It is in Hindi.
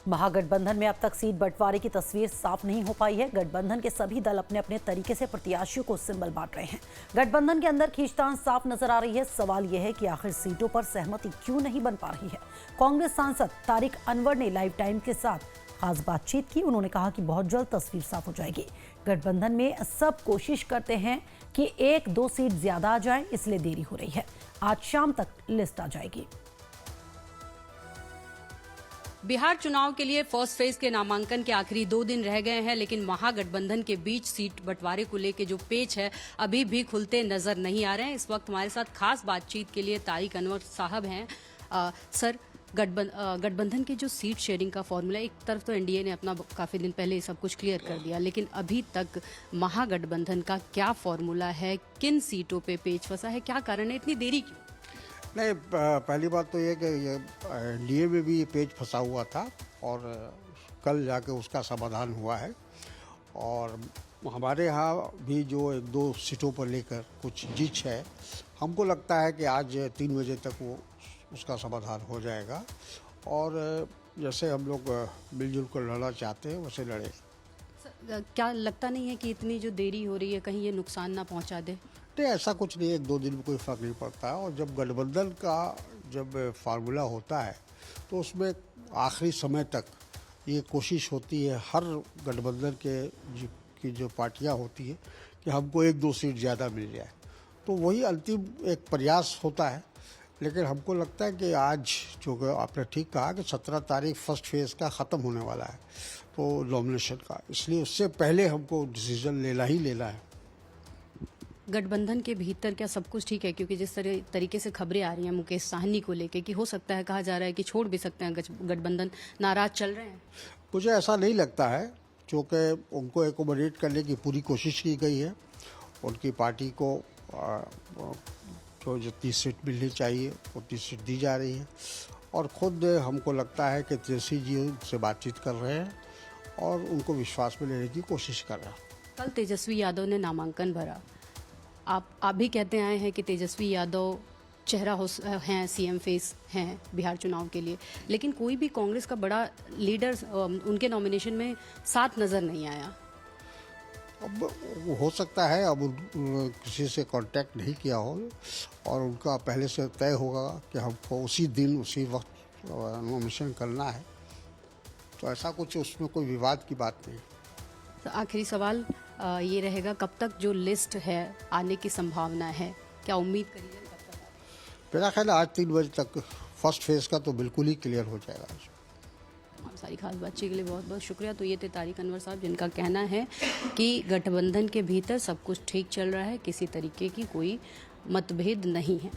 महागठबंधन में अब तक सीट बंटवारे की तस्वीर साफ नहीं हो पाई है। गठबंधन के सभी दल अपने अपने तरीके से प्रत्याशियों को सिंबल बांट रहे हैं। गठबंधन के अंदर खींचतान साफ नजर आ रही है। सवाल यह है कि आखिर सीटों पर सहमति क्यों नहीं बन पा रही है। कांग्रेस सांसद तारिक अनवर ने लाइव टाइम के साथ खास बातचीत की। उन्होंने कहा कि बहुत जल्द तस्वीर साफ हो जाएगी। गठबंधन में सब कोशिश करते हैं कि 1-2 सीट ज्यादा आ जाए, इसलिए देरी हो रही है। आज शाम तक लिस्ट आ जाएगी। बिहार चुनाव के लिए फर्स्ट फेज के नामांकन के आखिरी 2 दिन रह गए हैं, लेकिन महागठबंधन के बीच सीट बंटवारे को लेकर जो पेच है अभी भी खुलते नजर नहीं आ रहे हैं। इस वक्त हमारे साथ खास बातचीत के लिए तारिक अनवर साहब हैं। सर, गठबंधन के जो सीट शेयरिंग का फॉर्मूला, एक तरफ तो एनडीए ने अपना काफी दिन पहले सब कुछ क्लियर कर दिया, लेकिन अभी तक महागठबंधन का क्या फॉर्मूला है, किन सीटों पे पेच फंसा है, क्या कारण है इतनी देरी क्यों? नहीं, पहली बात तो ये कि ये एनडीए में भी ये पेच फंसा हुआ था और कल जाके उसका समाधान हुआ है। और हमारे यहाँ भी जो 1-2 सीटों पर लेकर कुछ जिच है, हमको लगता है कि आज 3 बजे तक वो उसका समाधान हो जाएगा और जैसे हम लोग मिलजुल कर लड़ना चाहते हैं वैसे लड़े। क्या लगता नहीं है कि इतनी जो देरी हो रही है कहीं ये नुकसान ना पहुंचा दे? नहीं, ऐसा कुछ नहीं है, 1-2 दिन में कोई फर्क नहीं पड़ता है। और जब गठबंधन का जब फार्मूला होता है तो उसमें आखिरी समय तक ये कोशिश होती है हर गठबंधन की जो पार्टियां होती है कि हमको 1-2 सीट ज़्यादा मिल जाए, तो वही अंतिम एक प्रयास होता है। लेकिन हमको लगता है कि आज जो आपने ठीक कहा कि 17 तारीख फर्स्ट फेज़ का ख़त्म होने वाला है तो नॉमिनेशन का, इसलिए उससे पहले हमको डिसीजन लेना ही लेना है। गठबंधन के भीतर क्या सब कुछ ठीक है? क्योंकि जिस तरीके से खबरें आ रही हैं मुकेश साहनी को लेके कि हो सकता है, कहा जा रहा है कि छोड़ भी सकते हैं गठबंधन, नाराज चल रहे हैं। मुझे ऐसा नहीं लगता है, क्योंकि उनको एकोमोडेट करने की पूरी कोशिश की गई है। उनकी पार्टी को जो जितनी सीट मिलनी चाहिए उतनी सीट दी जा रही है और ख़ुद हमको लगता है कि तेजस्वी जी उनसे बातचीत कर रहे हैं और उनको विश्वास में लेने की कोशिश कर रहे हैं। कल तेजस्वी यादव ने नामांकन भरा। आप भी कहते आए हैं कि तेजस्वी यादव चेहरा हैं, सीएम फेस हैं बिहार चुनाव के लिए, लेकिन कोई भी कांग्रेस का बड़ा लीडर उनके नॉमिनेशन में साथ नजर नहीं आया। अब हो सकता है अब किसी से कांटेक्ट नहीं किया हो और उनका पहले से तय होगा कि हमको उसी दिन उसी वक्त नॉमिनेशन करना है, तो ऐसा कुछ उसमें कोई विवाद की बात नहीं। तो आखिरी सवाल ये रहेगा, कब तक जो लिस्ट है आने की संभावना है, क्या उम्मीद करिए कब तक? मेरा ख्याल है आज 3 बजे तक फर्स्ट फेज का तो बिल्कुल ही क्लियर हो जाएगा। आप सारी खास बातचीत के लिए बहुत बहुत शुक्रिया। तो ये थे तारिक अनवर साहब, जिनका कहना है कि गठबंधन के भीतर सब कुछ ठीक चल रहा है, किसी तरीके की कोई मतभेद नहीं है।